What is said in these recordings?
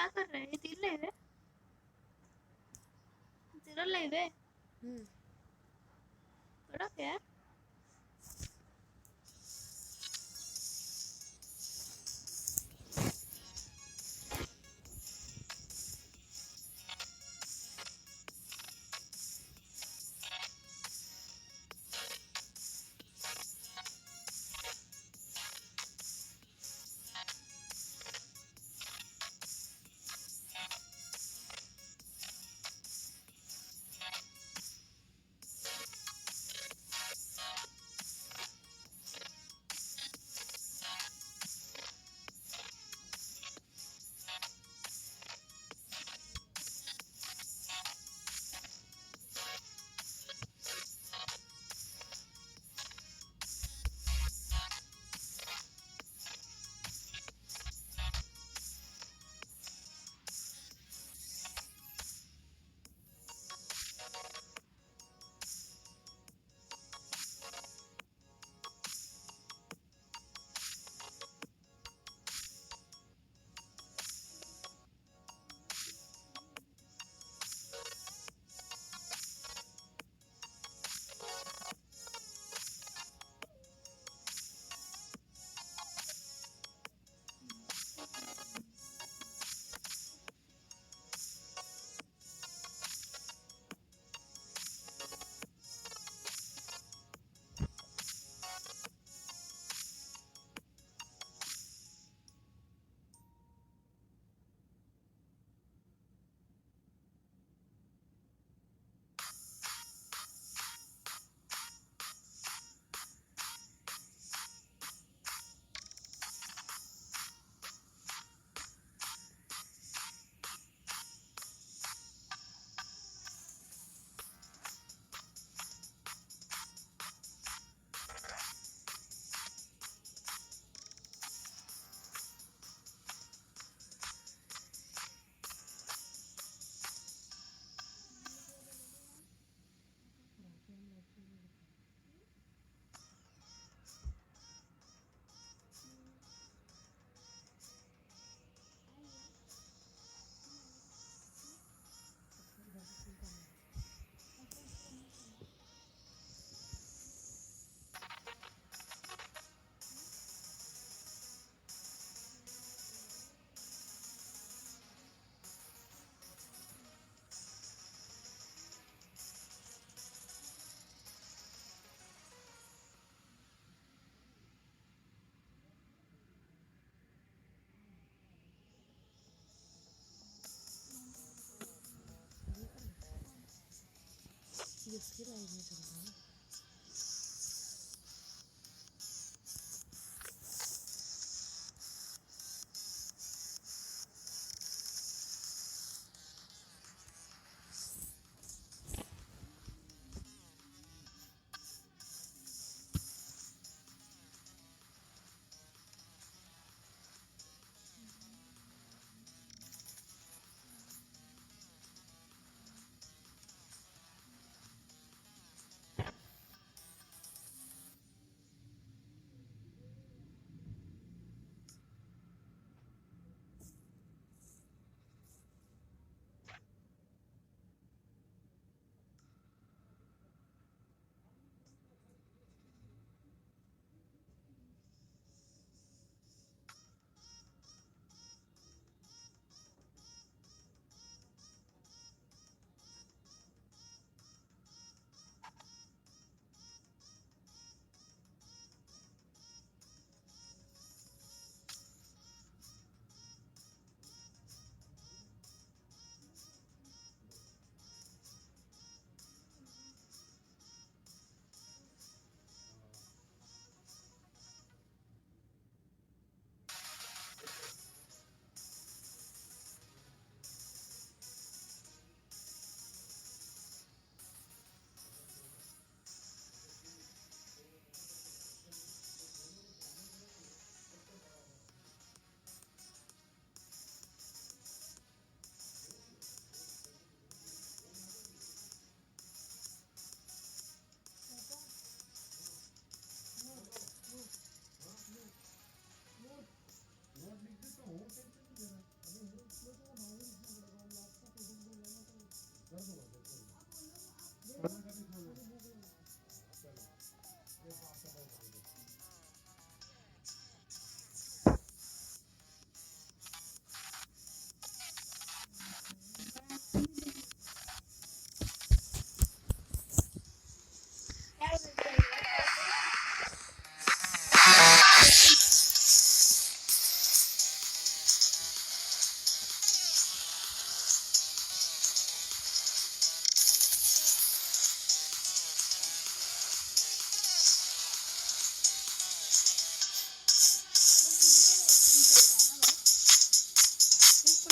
क्या कर रहे हैं? तिरले तिरले बड़ा क्या इसके लाइव में चल रहा है।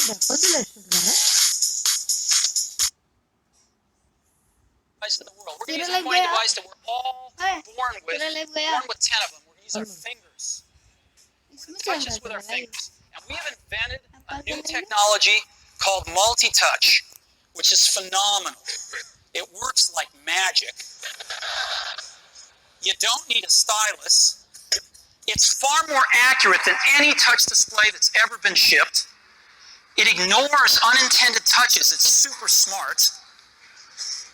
In the world. We're going to use a pointing device that we're all born with 10 of them. We're going to use our fingers. We're going to touch this with our fingers. And we have invented a new technology called multi-touch, which is phenomenal. It works like magic. You don't need a stylus. It's far more accurate than any touch display that's ever been shipped. It ignores unintended touches. It's super smart.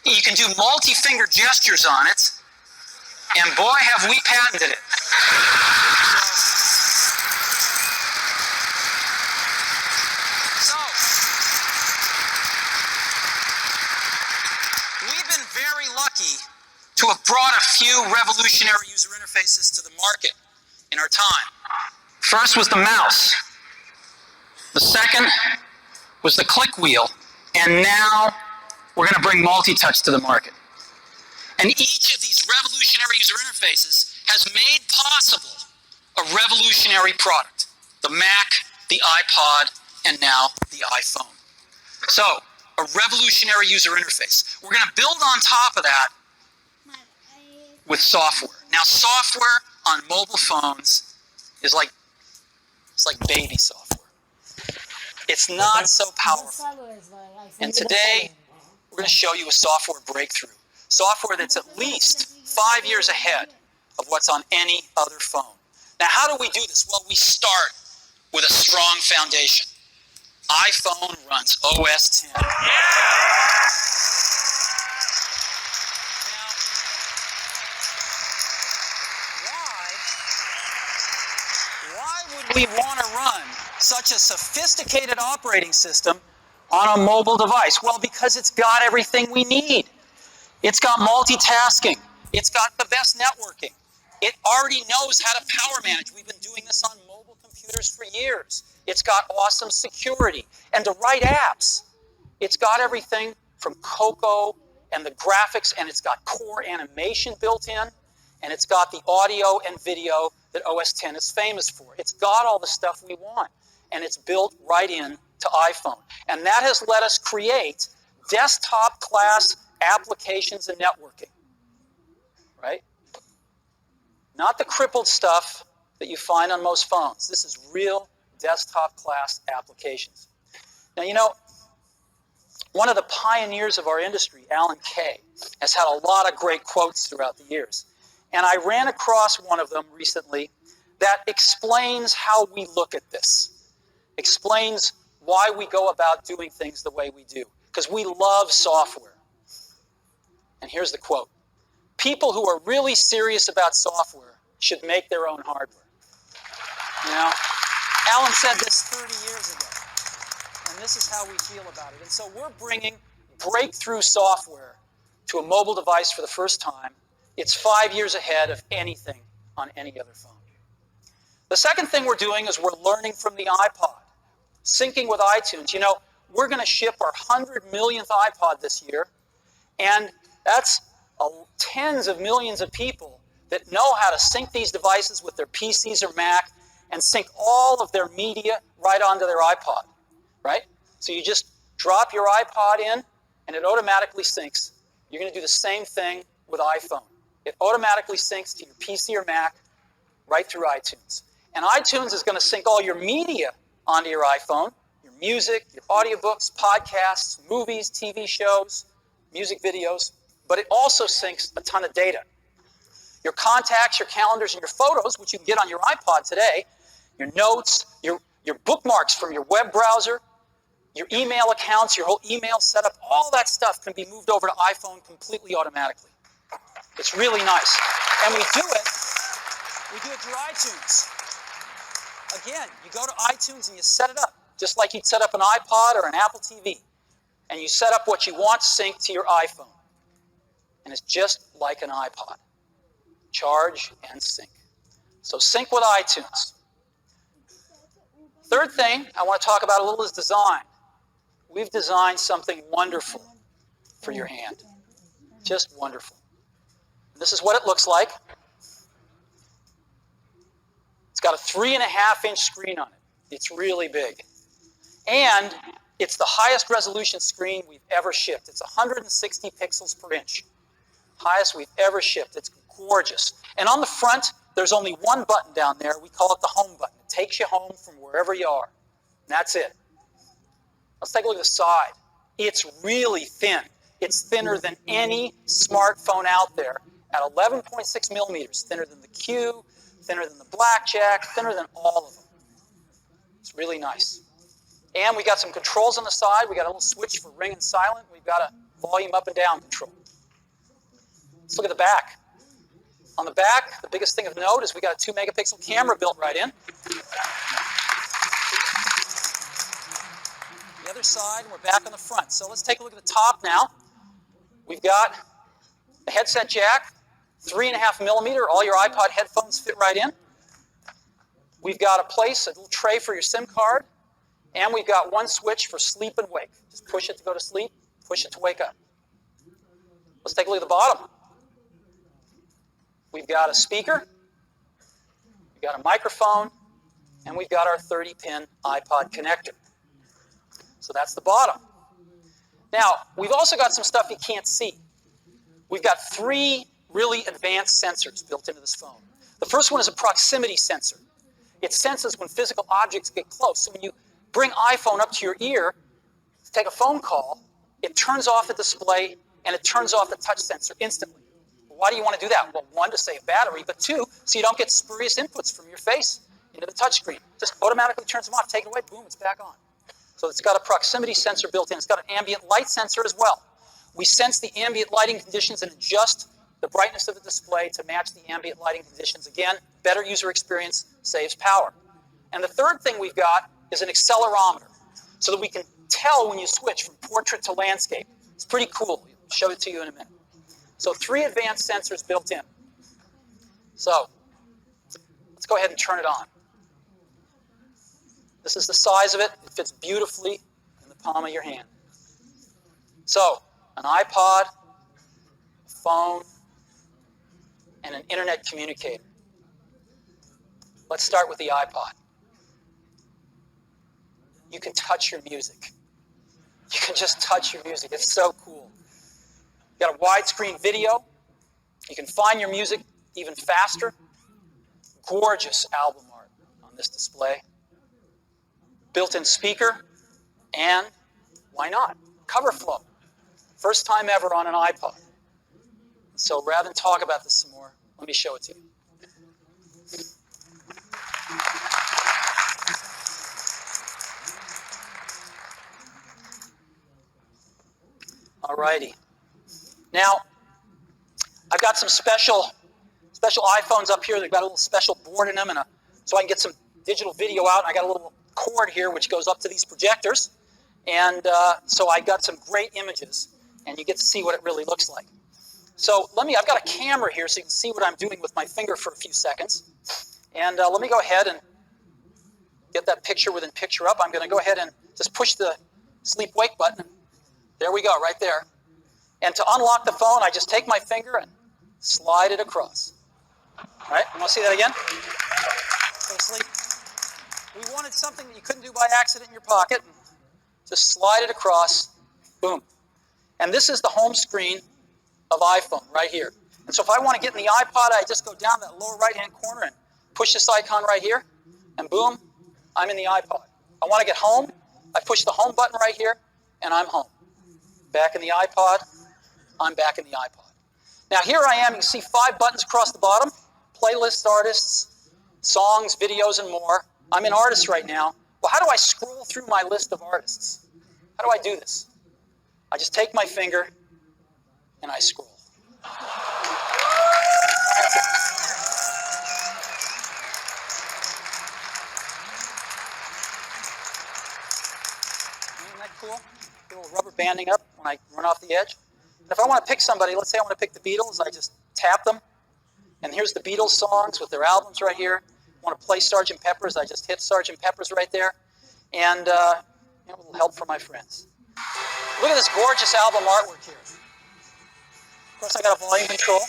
You can do multi-finger gestures on it. And boy, have we patented it. So, we've been very lucky to have brought a few revolutionary user interfaces to the market in our time. First was the mouse. The second was the click wheel. And now we're going to bring multi-touch to the market. And each of these revolutionary user interfaces has made possible a revolutionary product. The Mac, the iPod, and now the iPhone. So, a revolutionary user interface. We're going to build on top of that with software. Now, software on mobile phones is like, it's like baby software. It's not so powerful. And today, we're going to show you a software breakthrough. Software that's at least 5 years ahead of what's on any other phone. Now, how do we do this? Well, we start with a strong foundation. iPhone runs OS 10. Now, why would we want to run such a sophisticated operating system on a mobile device? Well, because it's got everything we need. It's got multitasking. It's got the best networking. It already knows how to power manage. We've been doing this on mobile computers for years. It's got awesome security and the right apps. It's got everything from Cocoa and the graphics, and it's got core animation built in, and it's got the audio and video that OS X is famous for. It's got all the stuff we want, and it's built right in to iPhone. And that has let us create desktop-class applications and networking, right? Not the crippled stuff that you find on most phones. This is real desktop-class applications. Now, you know, one of the pioneers of our industry, Alan Kay, has had a lot of great quotes throughout the years. And I ran across one of them recently that explains how we look at this, explains why we go about doing things the way we do, because we love software. And here's the quote. People who are really serious about software should make their own hardware. You know, Alan said this 30 years ago, and this is how we feel about it. And so we're bringing breakthrough software to a mobile device for the first time. It's 5 years ahead of anything on any other phone. The second thing we're doing is we're learning from the iPod, syncing with iTunes. You know, we're going to ship our 100 millionth iPod this year, and that's tens of millions of people that know how to sync these devices with their PCs or Mac and sync all of their media right onto their iPod, right? So you just drop your iPod in, and it automatically syncs. You're going to do the same thing with iPhone. It automatically syncs to your PC or Mac right through iTunes. And iTunes is going to sync all your media onto your iPhone, your music, your audiobooks, podcasts, movies, TV shows, music videos, but it also syncs a ton of data. Your contacts, your calendars, and your photos, which you can get on your iPod today, your notes, your bookmarks from your web browser, your email accounts, your whole email setup, all that stuff can be moved over to iPhone completely automatically. It's really nice. And we do it through iTunes. Again, you go to iTunes and you set it up, just like you'd set up an iPod or an Apple TV. And you set up what you want synced to your iPhone. And it's just like an iPod. Charge and sync. So sync with iTunes. Third thing I want to talk about a little is design. We've designed something wonderful for your hand. Just wonderful. This is what it looks like. It's got a 3.5-inch screen on it. It's really big. And it's the highest resolution screen we've ever shipped. It's 160 pixels per inch. Highest we've ever shipped. It's gorgeous. And on the front, there's only one button down there. We call it the home button. It takes you home from wherever you are. And that's it. Let's take a look at the side. It's really thin. It's thinner than any smartphone out there at 11.6 millimeters. Thinner than the Q, thinner than the Blackjack, thinner than all of them. It's really nice. And we got some controls on the side. We got a little switch for ring and silent. We've got a volume up and down control. Let's look at the back. On the back, the biggest thing of note is we got a 2 megapixel camera built right in. The other side, and we're back on the front. So let's take a look at the top now. We've got a headset jack, 3.5 millimeter. All your iPod headphones fit right in. We've got a little tray for your SIM card. And we've got one switch for sleep and wake. Just push it to go to sleep, push it to wake up. Let's take a look at the bottom. We've got a speaker, we've got a microphone, and we've got our 30-pin iPod connector. So that's the bottom. Now, we've also got some stuff you can't see. We've got 3 really advanced sensors built into this phone. The first one is a proximity sensor. It senses when physical objects get close. So when you bring iPhone up to your ear to take a phone call, it turns off the display and it turns off the touch sensor instantly. Why do you want to do that? Well, 1, to save battery, but 2, so you don't get spurious inputs from your face into the touchscreen. Just automatically turns them off, take it away, boom, it's back on. So it's got a proximity sensor built in. It's got an ambient light sensor as well. We sense the ambient lighting conditions and adjust the brightness of the display to match the ambient lighting conditions. Again, better user experience, saves power. And the third thing we've got is an accelerometer, so that we can tell when you switch from portrait to landscape. It's pretty cool. I'll show it to you in a minute. So 3 advanced sensors built in. So let's go ahead and turn it on. This is the size of it. It fits beautifully in the palm of your hand. So an iPod, a phone, and an internet communicator. Let's start with the iPod. You can touch your music. You can just touch your music. It's so cool. You got a widescreen video. You can find your music even faster. Gorgeous album art on this display. Built-in speaker, and why not? Cover flow. First time ever on an iPod. So rather than talk about this some more, let me show it to you. Alrighty. Now, I've got some special iPhones up here. They've got a little special board in them, so I can get some digital video out. I got a little cord here which goes up to these projectors, and so I got some great images, and you get to see what it really looks like. So I've got a camera here so you can see what I'm doing with my finger for a few seconds. And let me go ahead and get that picture within picture up. I'm going to go ahead and just push the sleep wake button. There we go, right there. And to unlock the phone, I just take my finger and slide it across. All right, you want to see that again? Go to sleep. We wanted something that you couldn't do by accident in your pocket. Just slide it across, boom. And this is the home screen of iPhone right here. And so if I want to get in the iPod, I just go down that lower right-hand corner and push this icon right here, and boom, I'm in the iPod. I want to get home, I push the home button right here, and I'm home. Back in the iPod, I'm back in the iPod. Now here I am, you can see 5 buttons across the bottom, playlists, artists, songs, videos, and more. I'm in artists right now. Well, how do I scroll through my list of artists? How do I do this? I just take my finger and I scroll. Isn't that cool? A little rubber banding up when I run off the edge. And if I want to pick somebody, let's say I want to pick the Beatles, I just tap them. And here's the Beatles songs with their albums right here. I want to play Sgt. Pepper's, I just hit Sgt. Pepper's right there. And a little help from my friends. Look at this gorgeous album artwork here. Of course, I got a volume control.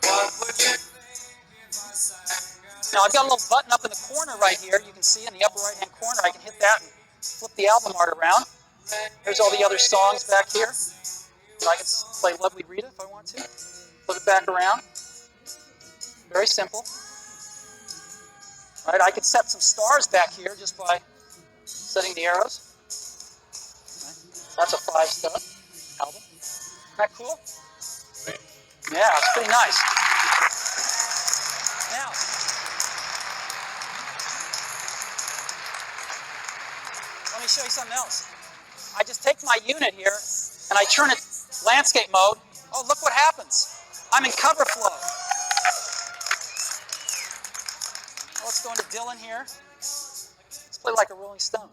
What would you think if I sang Now I've got a little button up in the corner right here. You can see in the upper right-hand corner. I can hit that and flip the album art around. Here's all the other songs back here. I can play Lovely Rita if I want to. Flip it back around. Very simple. All right, I can set some stars back here just by setting the arrows. Right. That's a 5-star album. Isn't that cool? Yeah, it's pretty nice. Now, let me show you something else. I just take my unit here and I turn it landscape mode. Oh, look what happens. I'm in cover flow. Well, let's go into Dylan here. Let's play like a Rolling Stone.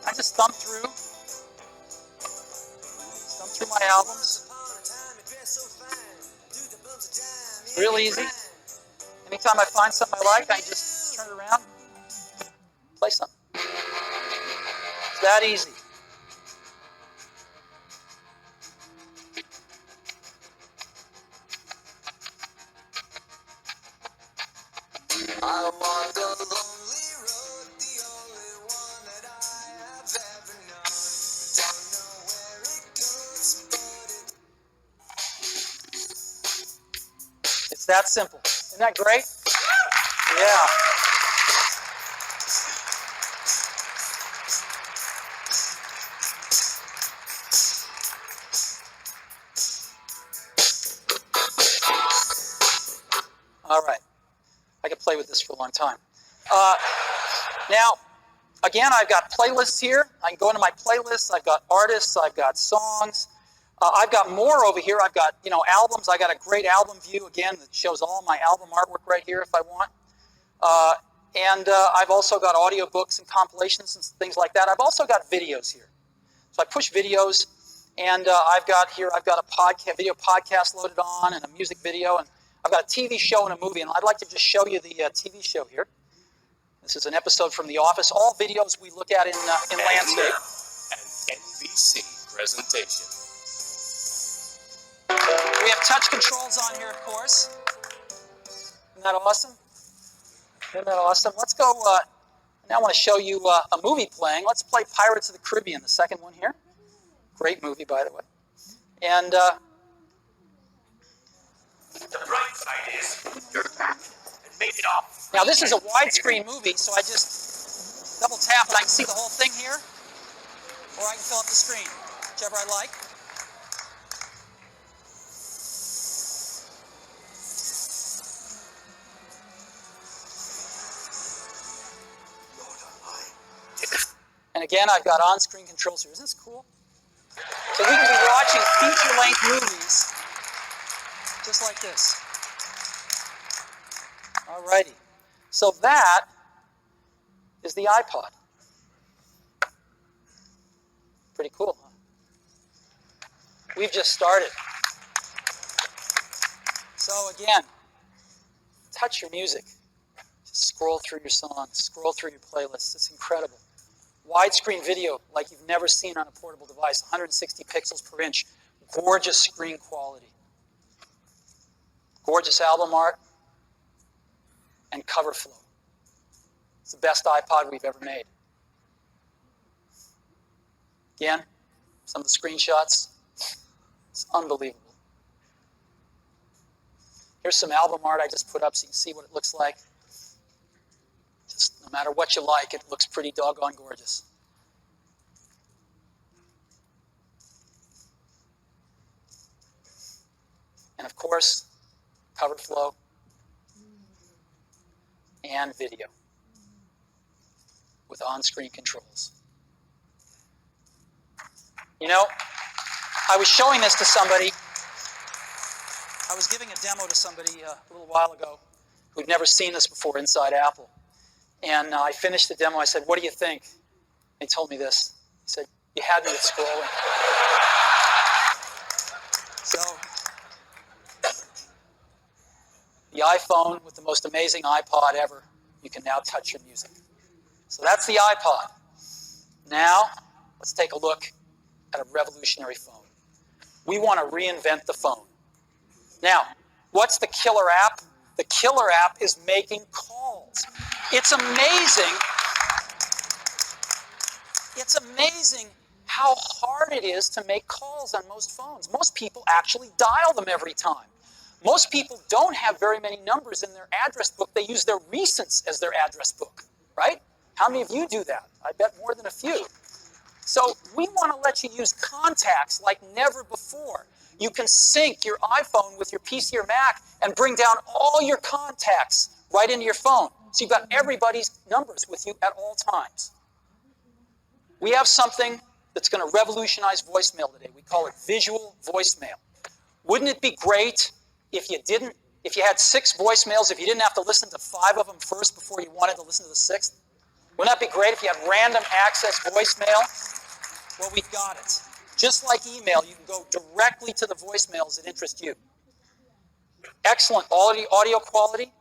I just thumb through my albums. Real easy. Anytime I find something I like, I just turn it around, play something. It's that easy. I walk a lonely road, the only one that I have ever known. Don't know where it goes, but It's that simple. Isn't that great? Yeah. All right. I could play with this for a long time. Now, again, I've got playlists here. I can go into my playlists. I've got artists. I've got songs. I've got more over here. I've got, albums. I got a great album view, again, that shows all my album artwork right here if I want. And I've also got audiobooks and compilations and things like that. I've also got videos here. So I push videos, and I've got a video podcast loaded on, and a music video, and I've got a TV show and a movie, and I'd like to just show you the TV show here. This is an episode from The Office. All videos we look at in landscape. An NBC presentation. We have touch controls on here, of course. Isn't that awesome? Isn't that awesome? Let's go. Now I want to show you a movie playing. Let's play Pirates of the Caribbean, the second one here. Great movie, by the way. And The bright side is you're back and make it off. now this is a widescreen movie, so I just double tap and I can see the whole thing here, or I can fill up the screen, whichever I like. And again, I've got on-screen controls here. Isn't this cool? So we can be watching feature-length movies just like this. Alrighty. So that is the iPod. Pretty cool, huh? We've just started. So again, touch your music. Just scroll through your songs, scroll through your playlists. It's incredible. Widescreen video like you've never seen on a portable device, 160 pixels per inch, gorgeous screen quality. Gorgeous album art and cover flow. It's the best iPod we've ever made. Again, some of the screenshots. It's unbelievable. Here's some album art I just put up so you can see what it looks like. Just no matter what you like, it looks pretty doggone gorgeous. And of course, cover flow and video with on-screen controls. I was showing this to somebody. I was giving a demo to somebody a little while ago who'd never seen this before inside Apple. And I finished the demo. I said, "What do you think?" They told me this. He said, "You had me at scrolling." So, the iPhone with the most amazing iPod ever, you can now touch your music. So that's the iPod. Now, let's take a look at a revolutionary phone. We want to reinvent the phone. Now, what's the killer app? The killer app is making calls. It's amazing. It's amazing how hard it is to make calls on most phones. Most people actually dial them every time. Most people don't have very many numbers in their address book. They use their recents as their address book, right? How many of you do that? I bet more than a few. So we want to let you use contacts like never before. You can sync your iPhone with your PC or Mac and bring down all your contacts right into your phone. So you've got everybody's numbers with you at all times. We have something that's going to revolutionize voicemail today. We call it visual voicemail. Wouldn't it be great if you had 6 voicemails, if you didn't have to listen to 5 of them first before you wanted to listen to the 6th? Wouldn't that be great if you had random access voicemail? Well, we've got it. Just like email, you can go directly to the voicemails that interest you. Excellent audio quality.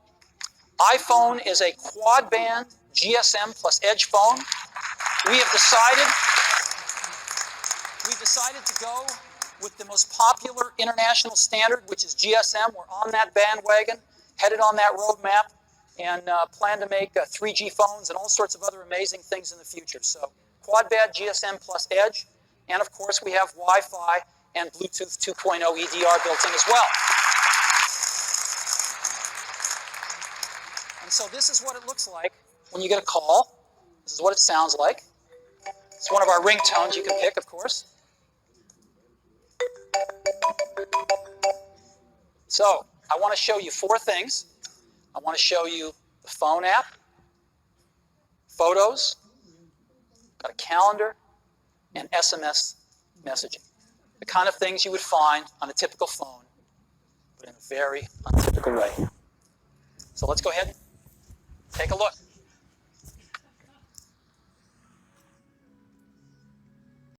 iPhone is a quad-band GSM plus Edge phone. We've decided to go with the most popular international standard, which is GSM. We're on that bandwagon, headed on that roadmap, and plan to make 3G phones and all sorts of other amazing things in the future. So quad-band GSM plus Edge, and of course we have Wi-Fi and Bluetooth 2.0 EDR built in as well. And so this is what it looks like when you get a call. This is what it sounds like. It's one of our ringtones you can pick, of course. So I want to show you 4 things. I want to show you the phone app, photos, got a calendar, and SMS messaging. The kind of things you would find on a typical phone, but in a very untypical way. So let's go ahead and take a look.